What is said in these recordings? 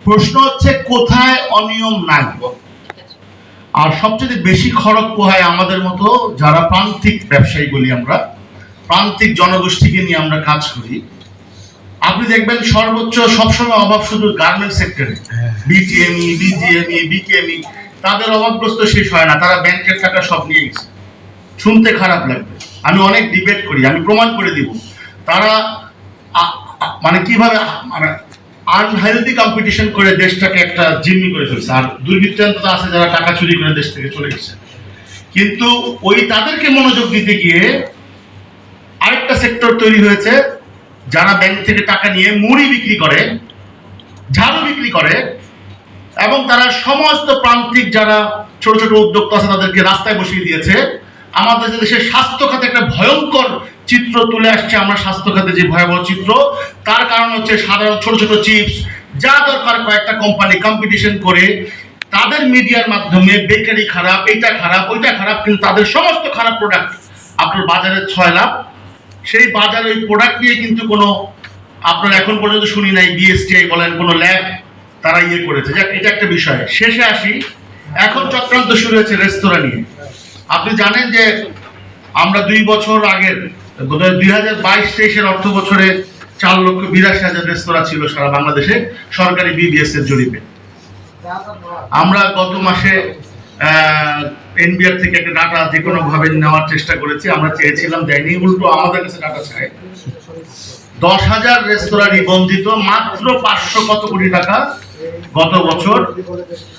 প্রশ্ন হচ্ছে কোথায় অনিয়ম নাই, আর সবচেয়ে বেশি খড়গ পোহায় আমাদের মতো যারা প্রান্তিক ব্যবসায়ী বলি আমরা, প্রান্তিক জনগোষ্ঠীকে নিয়ে আমরা কাজ করি। আপনি দেখবেন সর্বোচ্চ সবসময় অভাব শুধু গার্মেন্ট সেক্টরে, বিটিএমই, বিজিএমই, বিকেএমই, তাদের অভাবগ্রস্ত শেষ হয় না। তারা ব্যাংকের টাকা সব নিয়ে গেছে। শুনতে খারাপ লাগবে, আমি অনেক ডিবেট করি, আমি প্রমাণ করে দিব তারা মানে কিভাবে মানে আনহেলদি কম্পিটিশন করে দেশটাকে একটা জিম্মি করে ফেলছে। আর দুর্বৃত্তান্ত আছে যারা টাকা চুরি করে দেশ থেকে চলে গেছে, কিন্তু ওই তাদেরকে মনোযোগ দিতে গিয়ে আরেকটা সেক্টর তৈরি হয়েছে যারা ব্যাংক থেকে টাকা নিয়ে মুড়ি বিক্রি করে, ঝাড়ু বিক্রি করে, এবং তারা সমস্ত প্রান্তিক যারা ছোট ছোট উদ্যোক্তা আছে তাদেরকে রাস্তায় বসিয়ে দিয়েছে। আমাদের দেশের স্বাস্থ্য খাতে একটা ভয়ঙ্কর চিত্র তুলে আসছে। আমরা স্বাস্থ্য খাতে যে ভয়াবহ চিত্র, তার কারণ হচ্ছে সাধারণ ছোট ছোট চিপস যা দরকার কয়েকটা কোম্পানি কম্পিটিশন করে তাদের মিডিয়ার মাধ্যমে বেকারি খারাপ, এটা খারাপ, ওইটা খারাপ, কিন্তু তাদের সমস্ত খারাপ প্রোডাক্ট আপনার বাজারে 6 লাখ। সেই বাজারে ওই প্রোডাক্ট নিয়ে কিন্তু কোনো আপনার এখন পর্যন্ত শুনি নাই বিএসটিআই বলেন কোনো ল্যাব তারা করেছে। যাক, এটা একটা বিষয়। শেষে আসি, এখন চক্রান্ত শুরু হয়েছে রেস্তোরাঁ নিয়ে। আপনি জানেন যে আমরা 2 বছর আগের 2022-23 অর্থ বছরে 4,82,000 রেস্তোরাঁ ছিল সারা বাংলাদেশে সরকারি বিবিএস এর জরিপে। আমরা গত মাসে এনবিআর থেকে একটা ডাটা যে কোনো ভাবে নেওয়ার চেষ্টা করেছি, আমরা চেয়েছিলাম, দেয়নি, উল্টো আমাদের কাছে ডাটা চায়। 10,000 রেস্তোরাঁ নিবন্ধিত, মাত্র 500 কত কোটি টাকা গত বছর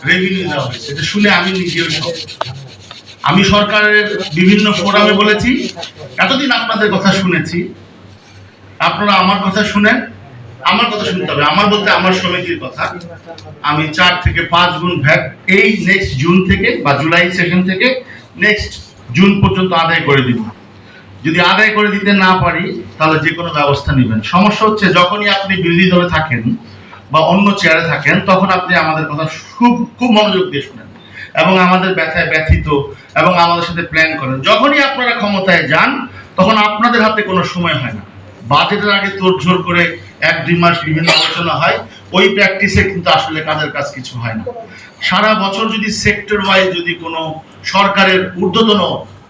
রেভিনিউ দেওয়া হয়েছে। এটা শুনে আমি নিজেও শক। আমি সরকারের বিভিন্ন ফোরামে বলেছি, এতদিন আপনাদের কথা শুনেছি, আপনারা আমার কথা শুনেন, আমার কথা শুনতে হবে। আমার বলতে আমার সমিতির কথা। আমি 4 থেকে 5 গুণ ভ্যাট এই নেক্সট জুন থেকে বা জুলাই সেশন থেকে নেক্সট জুন পর্যন্ত আদায় করে দিব। যদি আদায় করে দিতে না পারি তাহলে যে কোনো ব্যবস্থা নেবেন। সমস্যা হচ্ছে যখনই আপনি বিরোধী দলে থাকেন বা অন্য চেয়ারে থাকেন, তখন আপনি আমাদের কথা খুব মনোযোগ দিয়ে শুনেন এবং আমাদের ব্যথায় ব্যথিত এবং আমাদের সাথে প্ল্যান করেন। যখনই আপনারা ক্ষমতায় যান তখন আপনাদের হাতে কোনো সময় হয় না। বাজেটের আগে তোড়জোড় করে 1-2 মাস বিভিন্ন আলোচনা হয়, ওই প্র্যাকটিসে কিন্তু আসলে কাজের কাজ কিছু হয় না। সারা বছর যদি সেক্টর ওয়াইজ যদি কোনো সরকারের ঊর্ধ্বতন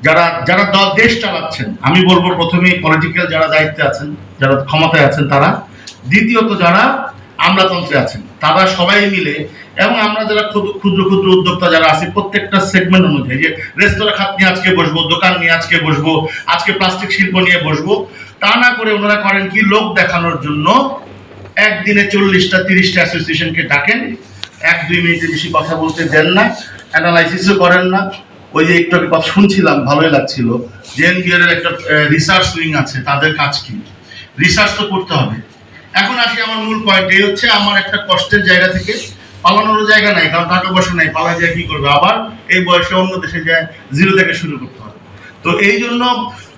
যারা যারা দেশ চালাচ্ছেন, আমি বলবো প্রথমেই পলিটিক্যাল যারা দায়িত্বে আছেন, যারা ক্ষমতায় আছেন তারা, দ্বিতীয়ত যারা আমলাতন্ত্রে আছেন তারা সবাই মিলে, এবং আমরা যারা ক্ষুদ্র ক্ষুদ্র উদ্যোক্তা যারা আছি প্রত্যেকটা সেগমেন্ট অনুযায়ী, যে রেস্তোরাঁ খাত নিয়ে আজকে বসবো, দোকান নিয়ে আজকে বসবো, আজকে প্লাস্টিক শিল্প নিয়ে বসবো, তা না করে ওনারা করেন কি, লোক দেখানোর জন্য একদিনে 40টা 30টা অ্যাসোসিয়েশনকে ডাকেন, 1-2 মিনিটের বেশি কথা বলতে দেন না, অ্যানালাইসিসও করেন না। ওই যে একটু কথা শুনছিলাম, ভালোই লাগছিল, যে এনবিআর এর একটা রিসার্চ উইং আছে, তাদের কাজ কি, রিসার্চ তো করতে হবে। এখন আসি আমার মূল পয়েন্ট, এই হচ্ছে আমার একটা কষ্টের জায়গা থেকে, পালানোর জায়গা নাই, কারণ টাকা পয়সা নাই, পালা যায় কি করবে, আবার এই বয়সে অন্য দেশে যায় জিরো থেকে শুরু করতে হবে। তো এই জন্য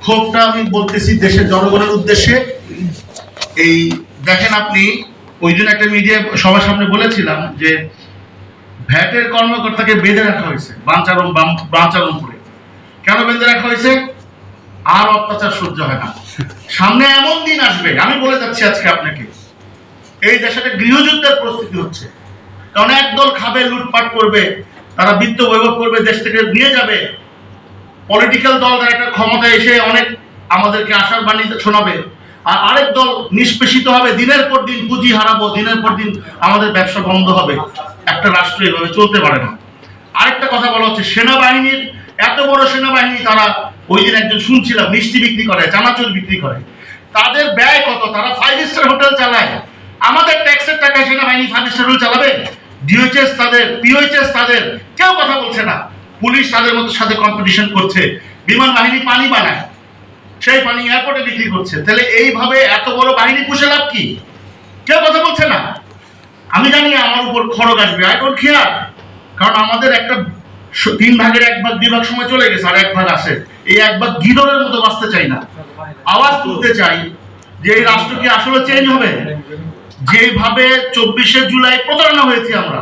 ক্ষোভটা আমি বলতেছি দেশের জনগণের উদ্দেশ্যে। এই দেখেন, আপনি ওই দিন একটা মিডিয়া সবার সামনে বলেছিলাম যে ভ্যাটের কর্মকর্তাকে বেঁধে রাখা হয়েছে বাঞ্চারমপুরে। কেন বেঁধে রাখা হয়েছে? আর অত্যাচার সহ্য হয় না। সামনে এমন দিন আসবে, আমি বলে যাচ্ছি আজকে আপনাকে, এই দেশে একটা গৃহযুদ্ধের প্রস্তুতি হচ্ছে। কারণ একদল খাবে, লুটপাট করবে, তারা বিত্ত বৈভব করবে, দেশ থেকে নিয়ে যাবে। পলিটিক্যাল দল তারা একটা ক্ষমতায় এসে অনেক আমাদেরকে আশার বাণী শোনাবে, আর আরেক দল নিষ্পেষিত হবে, দিনের পর দিন পুঁজি হারাবো, দিনের পর দিন আমাদের ব্যবসা বন্ধ হবে। একটা রাষ্ট্র এভাবে চলতে পারে না। আরেকটা কথা বলা হচ্ছে, সেনাবাহিনীর এত বড় সেনাবাহিনী, তারা ওই দিন একজন শুনছিলাম মিষ্টি বিক্রি করে, চানাচুর বিক্রি করে, তাদের ব্যয় কত? তারা 5 স্টার হোটেল চালায়। আমাদের ট্যাক্সের টাকায় সেনাবাহিনী 5 স্টার হোটেল চালাবে? ডিওএইচএস তাদের, পিওএইচএস তাদের, কেউ কথা বলছে না। পুলিশ তাদের মতো সাথে কম্পিটিশন করছে, বিমান বাহিনী পানি বানায়, সেই পানি এয়ারপোর্টে বিক্রি করছে। তাহলে এইভাবে এত বড় বাহিনী পুষে লাভ কি? কেউ কথা বলছে না। আমি জানি আমার উপর খড়গ আসবে, আই ডোন্ট কেয়ার, কারণ আমাদের একটা 3 ভাগের 1 ভাগ 2 ভাগ সময় চলে গেছে, আর 1 ভাগ আসে। এই 1 ভাগ গিদরের মতো বাঁচতে চাই না, আওয়াজ তুলতে চাই যে এই রাষ্ট্র কি আসলে চেঞ্জ হবে? যেভাবে 24শে জুলাই প্রতারণা হয়েছে আমরা,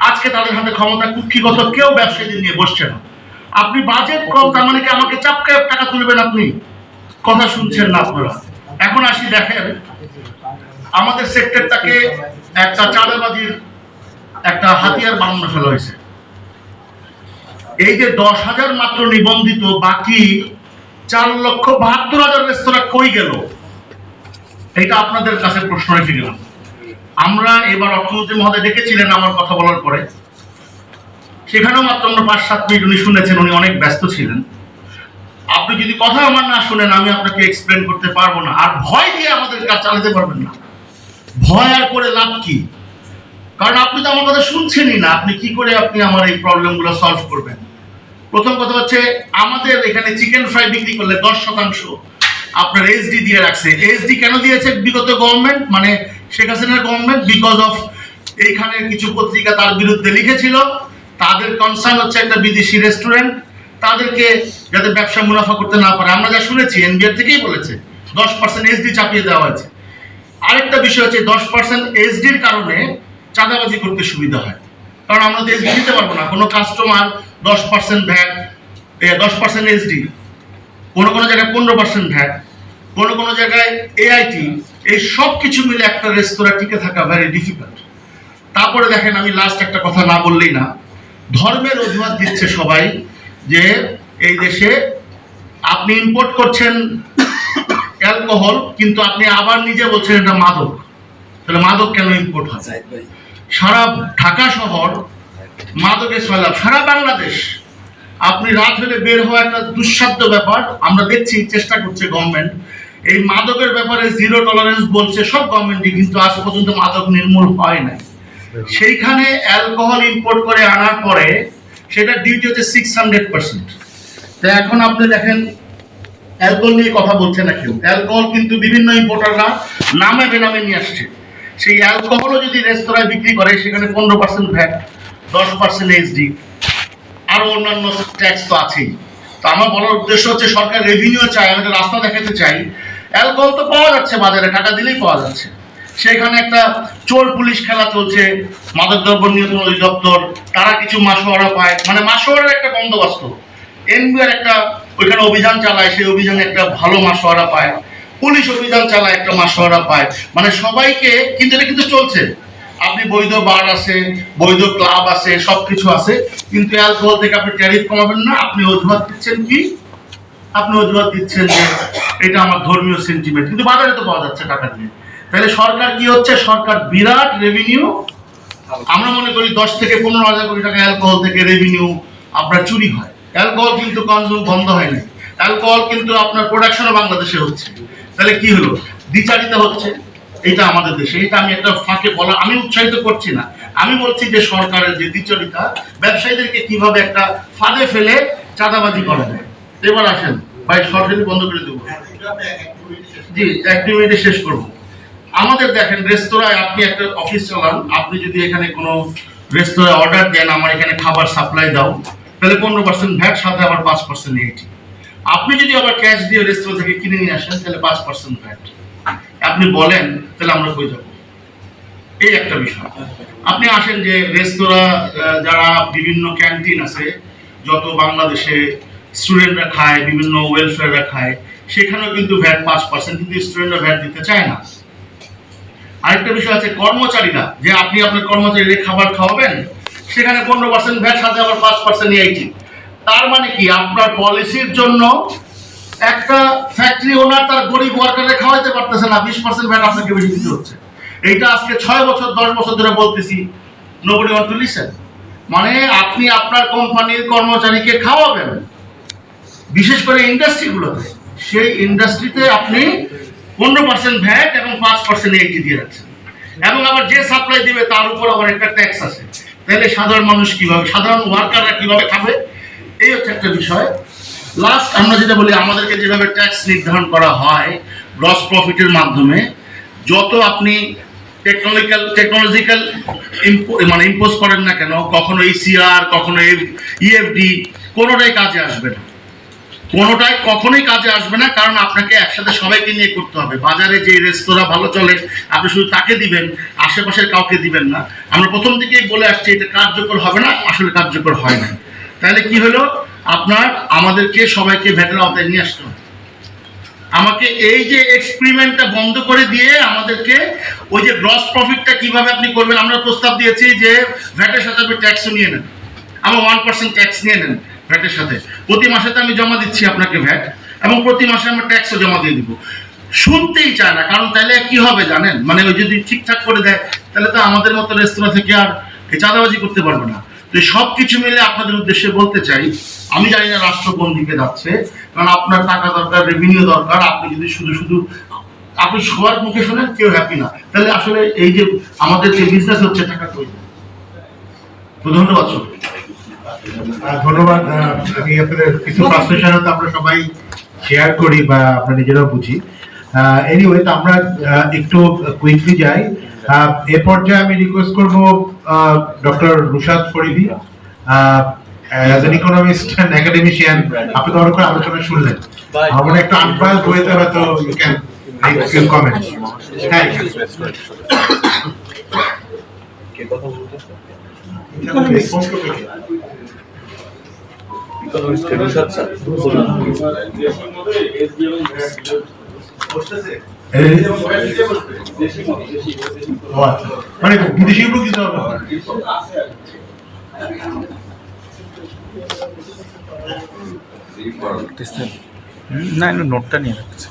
আজকে তাদের হাতে ক্ষমতা কুক্ষিগত, কেউ ব্যবসায়ীদের নিয়ে বসছে না। আপনি বাজেট কম, তার মানে কি আমাকে চাপকায় টাকা তুলবেন? আপনি কথা শুনছেন না আপনারা। এখন আসি, দেখেন আমাদের সেক্টরটাকে একটা চাঁদাবাজির একটা হাতিয়ার বানানো ফেলা হয়েছে। এই যে 10,000 মাত্র নিবন্ধিত, বাকি 4,72,000 রেস্তোরাঁ কই গেল? এটা আপনাদের কাছে প্রশ্ন রেখে গেলাম। আমরা এবার অর্থমন্ত্রী মহোদয় ডেকেছিলেন আমার কথা বলার পরে, সেখানেও মাত্র আমরা 5-7 মিনিট উনি শুনেছেন, উনি অনেক ব্যস্ত ছিলেন। আপনি যদি কথা আমার না শুনেন আমি আপনাকে এক্সপ্লেন করতে পারবো না। আর ভয় দিয়ে আমাদের কাজ চালাতে পারবেন না। ভয় আর করে লাভ কি? কারণ আপনি তো আমার কথা শুনছেনই না। আপনি কি করে আপনি আমার এই প্রবলেমগুলো সলভ করবেন? প্রথম কথা হচ্ছে, আমাদের এখানে চিকেন ফ্রাই বিক্রি করলে 10% আপনার এসডি দিয়ে রাখছে। এসডি কেন দিয়েছে বিগত গভর্নমেন্ট, মানে শেখ হাসিনার গভর্নমেন্ট? বিকজ অফ এইখানে কিছু পত্রিকা তার বিরুদ্ধে লিখেছিল। তাদের কনসার্ন হচ্ছে একটা বিদেশি রেস্টুরেন্ট, তাদেরকে যাতে ব্যবসা মুনাফা করতে না পারে। আমরা যা শুনেছি এনবিআর থেকেই বলেছে 10% এসডি চাপিয়ে দেওয়া হয়েছে। আরেকটা বিষয় হচ্ছে 10% এসডির কারণে চাঁদাবাজি করতে সুবিধা হয়। কারণ আমরা তো এসডি দিতে পারবো না। কোনো কাস্টমার 10% ভ্যাট, 10% এসডি, কোনো কোনো জায়গায় 15% ভ্যাট, কোনো কোনো জায়গায় এআইটি, এই সব কিছু মিলে একটা রেস্তোরাঁ টিকে থাকা ভেরি ডিফিকাল্ট। তারপরে দেখেন, আমি লাস্ট একটা কথা না বললেই না, ধর্মের অজুহাত দিচ্ছে সবাই যে এই দেশে আপনি ইম্পোর্ট করছেন অ্যালকোহল, কিন্তু আপনি আবার নিজে বলছেন এটা মাদক। তাহলে মাদক কেন ইম্পোর্ট হয়? সারা ঢাকা শহর মাদকে সয়লাভ, সারা বাংলাদেশ। আপনি রাত হলে বের হওয়া একটা দুঃসাধ্য ব্যাপার। আমরা দেখছি চেষ্টা করছে গভর্নমেন্ট এই মাদকের ব্যাপারে জিরো টলারেন্স বলছে সব গভর্নমেন্টই, কিন্তু আজ পর্যন্ত মাদক নির্মূল হয় নাই। সেইখানে অ্যালকোহল ইম্পোর্ট করে আনার পরে সেটা ডিউটি হচ্ছে 600%। তো এখন আপনি দেখেন অ্যালকোহল নিয়ে কথা বলছে না কেউ। অ্যালকোহল কিন্তু বিভিন্ন ইম্পোর্টাররা নামে বেনামে নিয়ে আসছে। সেই অ্যালকোহলও যদি রেস্তোরাঁয় বিক্রি করে সেখানে 15% ভ্যাট, 10% এসডি, আরো অন্যান্য ট্যাক্স তো আছেই। তো আমার বলার উদ্দেশ্য হচ্ছে সরকার রেভিনিউ চাই, আমাদের রাস্তা দেখাতে চাই। অ্যালকোহল তো পাওয়া যাচ্ছে বাজারে, টাকা দিলেই পাওয়া যাচ্ছে। সেখানে একটা চোর পুলিশ খেলা চলছে, মাদকদ্রব্য নিয়ন্ত্রণ অধিদপ্তর তারা কিছু মাসোয়ারা পায়, মানে মাসোয়ারার একটা বন্দোবস্ত। এনবিআর একটা ওইখানে অভিযান চালায়, সেই অভিযানে একটা ভালো মাসোয়ারা পায়। পুলিশ অভিযান চালায়, একটা মাসোয়ারা পায়। মানে সবাইকে, কিন্তু এটা কিন্তু চলছে। আপনি বৈধ বার আছে, বৈধ ক্লাব আছে, সবকিছু আছে, কিন্তু অ্যালকোহল থেকে আপনি ট্যারিফ কমাবেন না। আপনি অজুহাত দিচ্ছেন কি? আপনি অজুহাত দিচ্ছেন যে এটা আমার ধর্মীয় সেন্টিমেন্ট, কিন্তু বাজারে তো পাওয়া যাচ্ছে টাকা দিয়ে। তাহলে সরকার কি হচ্ছে? সরকার বিরাট রেভিনিউ, আমরা মনে করি 10 থেকে 15,000 কোটি টাকা অ্যালকোহল থেকে রেভিনিউ আপনার চুরি হয়। অ্যালকোহল কিন্তু কনজিউম বন্ধ হয়নি, অ্যালকোহল কিন্তু আপনার প্রোডাকশনও বাংলাদেশে হচ্ছে। তাহলে কি হলো? দ্বিচারিতা হচ্ছে এটা আমাদের দেশে। এটা আমি একটা ফাঁকে বলা, আমি উৎসাহিত করছি না, আমি বলছি যে সরকারের যে দ্বিচারিতা, ব্যবসায়ীদেরকে কিভাবে একটা ফাঁদে ফেলে চাঁদাবাজি করা যায়। এবার আসেন ভাই, সরকারি বন্ধ করে দেবো। জি, 1-2 মিনিটে শেষ করবো। আমাদের দেখেন রেস্তোরাঁয় আপনি একটা অফিস চালান, আপনি যদি এখানে কোনো রেস্তোরাঁয় অর্ডার দেন আমার এখানে খাবার সাপ্লাই দাও, তাহলে 15% ভ্যাট, সাথে আবার 5% এটি। আপনি যদি আবার ক্যাশ দিয়ে রেস্তোরাঁ থেকে কিনে নিয়ে আসেন তাহলে 5% ভ্যাট। আপনি বলেন তাহলে আমরা কই যাবো? এই একটা বিষয়। আপনি আসেন যে রেস্তোরাঁ যারা বিভিন্ন ক্যান্টিন আছে, যত বাংলাদেশে স্টুডেন্টরা খায়, বিভিন্ন ওয়েলফেয়াররা খায়, সেখানেও কিন্তু ভ্যাট 5%, কিন্তু স্টুডেন্টরা ভ্যাট দিতে চায় না। আরেকটা বিষয় আছে কর্মচারীরা, যে আপনি আপনার কর্মচারীদের খাবার খাওয়াবেন, সেখানে 15% ভ্যাট, সাথে আবার 5% এআইটি। তার মানে কি? আপনার পলিসির জন্য একটা ফ্যাক্টরি ওনার তার গরিব ওয়ার্কারদের খাওয়াইতে পারতেছে না, 20% ভ্যাট আপনাকে বেশি দিতে হচ্ছে। এইটা আজকে 6 বছর 10 বছর ধরে বলতেছি, nobody want to listen। মানে আপনি আপনার কোম্পানির কর্মচারীকে খাওয়াবেন, বিশেষ করে ইন্ডাস্ট্রিগুলোতে, সেই ইন্ডাস্ট্রিতে আপনি 15% ভ্যাট এবং 5% এআইটি দিয়ে রাখছেন, এবং আবার যে সাপ্লাই দিবে তার উপর আবার একটা ট্যাক্স আছে। তাহলে সাধারণ মানুষ কিভাবে, সাধারণ ওয়ার্কাররা কিভাবে খাবে? এই হচ্ছে একটা বিষয়। লাস্ট আমরা যেটা বলি, আমাদেরকে যেভাবে ট্যাক্স নির্ধারণ করা হয় গ্রস প্রফিটের মাধ্যমে, যত আপনি টেকনোলজিক্যাল মানে ইম্পোজ করেন না কেন, কখনো ইসিআর, কখনো ইএফডি, কোনোটাই কাজে আসবে না, কোনোটাই কখনোই কাজে আসবে না। কারণ আপনাকে একসাথে সবাইকে নিয়ে করতে হবে। বাজারে যে রেস্তোরাঁ ভালো চলে আপনি শুধু তাকে দিবেন, আশেপাশের কাউকে দিবেন না। আমরা প্রথম থেকেই বলে আসছি এটা কার্যকর হবে না, আসলে কার্যকর হয় না। তাহলে কি হলো? আপনার আমাদেরকে সবাইকে ভ্যাটের আওতায় নিয়ে আসতে হবে। আমাকে এই যে এক্সপেরিমেন্টটা বন্ধ করে দিয়ে আমাদেরকে ওই যে গ্রস প্রফিটটা কিভাবে আপনি করবেন আমরা প্রস্তাব দিয়েছি যে ভ্যাটের সাথে আপনি ট্যাক্সও নিয়ে নেন, আমার 1% ট্যাক্স নিয়ে নেন ভ্যাটের সাথে, প্রতি মাসে তো আমি জমা দিচ্ছি আপনাকে ভ্যাট, এবং প্রতি মাসে আমরা ট্যাক্সও জমা দিয়ে দিব। শুনতেই চায় না, কারণ তাহলে কি হবে জানেন, মানে ওই যদি ঠিকঠাক করে দেয় তাহলে তো আমাদের মতো রেস্তোরাঁ থেকে আর চাঁদাবাজি করতে পারবে না। তো সব কিছু মিলে আপনাদের উদ্দেশ্যে বলতে চাই, আমি জানি না রাষ্ট্র কোন দিকে যাচ্ছে, কারণ আপনার টাকা দরকার, রেভিনিউ দরকার। আপনি যদি শুধু শুধু আপনি সবার মুখে শোনেন কেউ হ্যাপি না, তাহলে আসলে এই যে আমাদের যে বিজনেস হচ্ছে টাকা তৈরি। তো ধন্যবাদ সবাই। ধন্যবাদ। আমি আপনাদের কিছু ফ্রাস্ট্রেশন তো আমরা সবাই শেয়ার করি বা আমরা নিজেরাও বুঝি। এনিওয়ে, তো আমরা একটু কুইকলি যাই। এ পর্যায়ে আমি রিকোয়েস্ট করব doctor Rushad Faridi, as an economist and academician, আপনি তো অনেক আলোচনা শুনলেন, আমার মনে একটু আনবায়াসড হয়েতে হয়তো you can make few comments. হ্যাঁ, কে কথা বলতেছে? মানে বিদেশি কিছু না, নোটটা নিয়ে রাখতেছে।